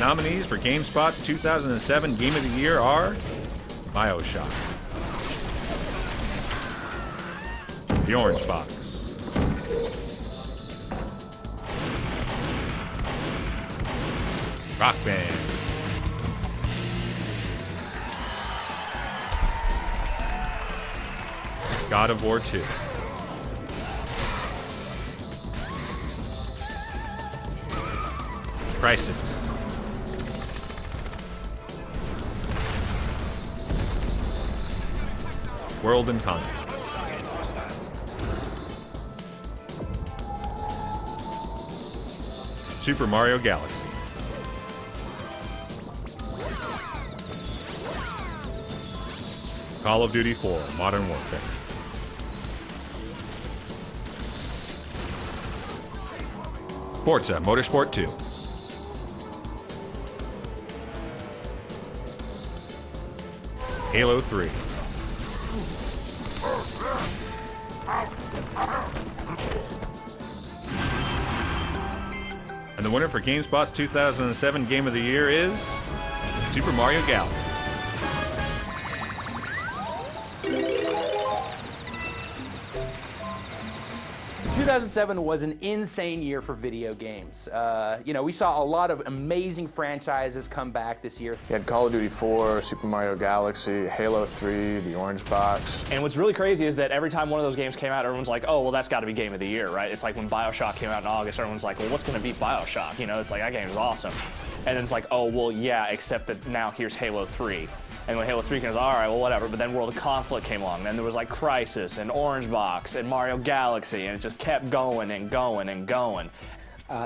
nominees for GameSpot's 2007 Game of the Year are BioShock, The Orange Box, Rock Band, God of War 2, Crisis, World and Conquer, Super Mario Galaxy, Call of Duty 4 Modern Warfare, Forza Motorsport 2, Halo 3, and the winner for GameSpot's 2007 Game of the Year is Super Mario Galaxy. The 2007 was an insane year for video games. We saw a lot of amazing franchises come back this year. You had Call of Duty 4, Super Mario Galaxy, Halo 3, The Orange Box. And what's really crazy is that every time one of those games came out, everyone's like, oh, well, that's got to be Game of the Year, right? It's like when BioShock came out in August, everyone's like, well, what's going to beat BioShock? It's like, that game is awesome. And then it's like, oh, well, yeah, except that now here's Halo 3. And when Halo 3 comes, all right, well, whatever. But then World of Conflict came along. Then there was like Crisis and Orange Box and Mario Galaxy, and it just kept going and going and going.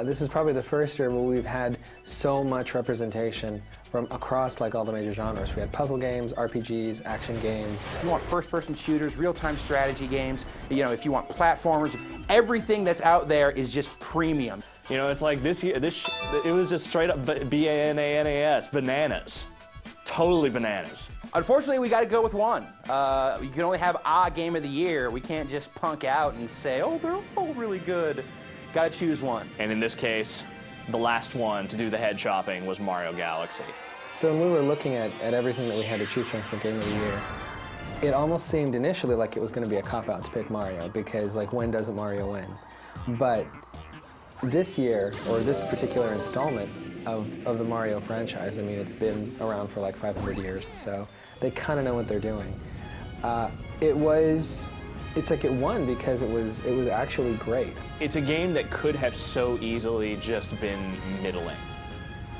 This is probably the first year where we've had so much representation from across like all the major genres. We had puzzle games, RPGs, action games. If you want first-person shooters, real-time strategy games, if you want platformers, everything that's out there is just premium. It's like this year, it was just straight up B-A-N-A-N-A-S, bananas. Totally bananas. Unfortunately, we got to go with one. You can only have a Game of the Year. We can't just punk out and say, oh, they're all really good. Got to choose one. And in this case, the last one to do the head chopping was Mario Galaxy. So when we were looking at everything that we had to choose from for Game of the Year, it almost seemed initially like it was going to be a cop-out to pick Mario, because like, when doesn't Mario win? But this year, or this particular installment of the Mario franchise, it's been around for like 500 years, so they kind of know what they're doing. It's like it won because it was actually great. It's a game that could have so easily just been middling.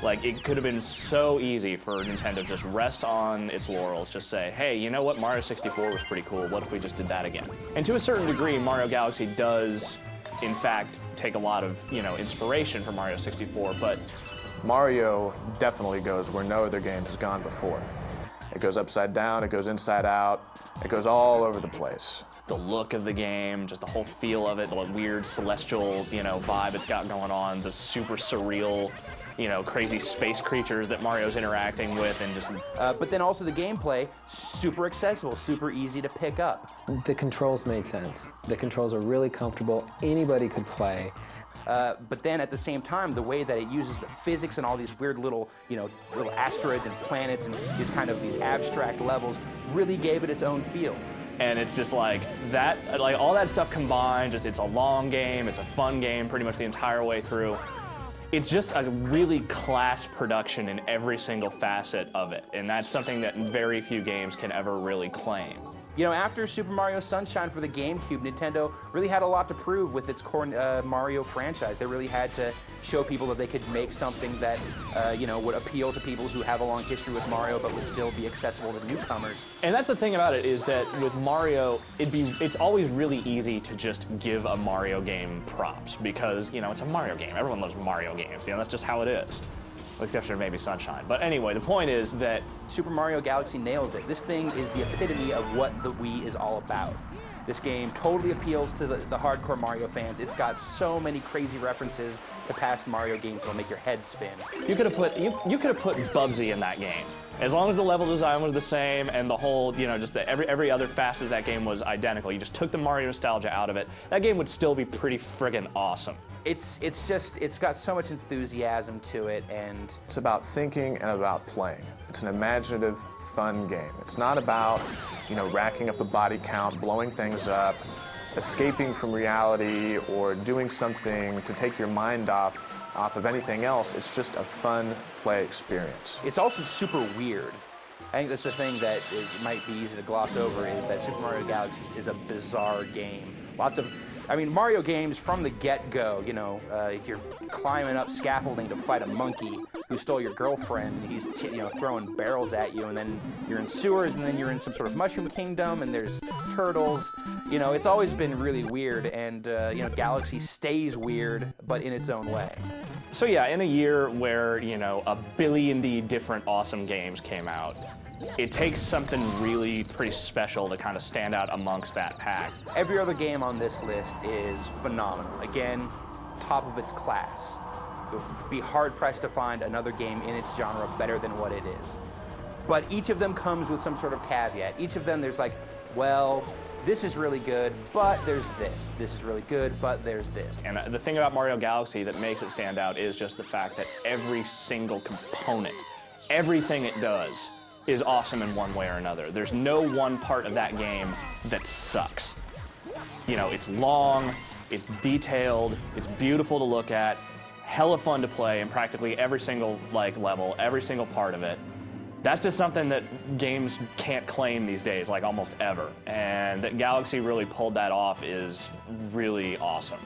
Like, it could have been so easy for Nintendo to just rest on its laurels, just say, hey, you know what, Mario 64 was pretty cool, what if we just did that again? And to a certain degree, Mario Galaxy does, in fact, take a lot of, inspiration from Mario 64, but Mario definitely goes where no other game has gone before. It goes upside down, it goes inside out, it goes all over the place. The look of the game, just the whole feel of it, the weird celestial, vibe it's got going on, the super surreal, crazy space creatures that Mario's interacting with, and just... But then also the gameplay, super accessible, super easy to pick up. The controls made sense. The controls are really comfortable, anybody could play. But then at the same time, the way that it uses the physics and all these weird little asteroids and planets and these abstract levels really gave it its own feel. And it's just like that, all that stuff combined, it's a long game, it's a fun game pretty much the entire way through. It's just a really class production in every single facet of it, and that's something that very few games can ever really claim. After Super Mario Sunshine for the GameCube, Nintendo really had a lot to prove with its core Mario franchise. They really had to show people that they could make something that, would appeal to people who have a long history with Mario, but would still be accessible to newcomers. And that's the thing about it, is that with Mario, it's always really easy to just give a Mario game props, because, it's a Mario game. Everyone loves Mario games. That's just how it is. Except for maybe Sunshine. But anyway, the point is that Super Mario Galaxy nails it. This thing is the epitome of what the Wii is all about. This game totally appeals to the hardcore Mario fans. It's got so many crazy references to past Mario games that'll make your head spin. You could have put Bubsy in that game. As long as the level design was the same and the whole, just every other facet of that game was identical. You just took the Mario nostalgia out of it. That game would still be pretty friggin' awesome. It's got so much enthusiasm to it, and It's about thinking and about playing. It's an imaginative, fun game. It's not about, racking up a body count, blowing things up, escaping from reality, or doing something to take your mind off of anything else. It's just a fun play experience. it's also super weird. I think that's the thing that it might be easy to gloss over, is that Super Mario Galaxy is a bizarre game. Mario games from the get-go, you're climbing up scaffolding to fight a monkey who stole your girlfriend. He's throwing barrels at you, and then you're in sewers, and then you're in some sort of mushroom kingdom, and there's turtles. It's always been really weird, and Galaxy stays weird, but in its own way. So yeah, in a year where, a billion different awesome games came out, it takes something really pretty special to kind of stand out amongst that pack. Every other game on this list is phenomenal. Again, top of its class. It would be hard-pressed to find another game in its genre better than what it is. But each of them comes with some sort of caveat. Each of them, there's like, well, this is really good, but there's this. This is really good, but there's this. And the thing about Mario Galaxy that makes it stand out is just the fact that every single component, everything it does, is awesome in one way or another. There's no one part of that game that sucks. It's long, it's detailed, it's beautiful to look at, hella fun to play in practically every single level, every single part of it. That's just something that games can't claim these days, almost ever. And that Galaxy really pulled that off is really awesome.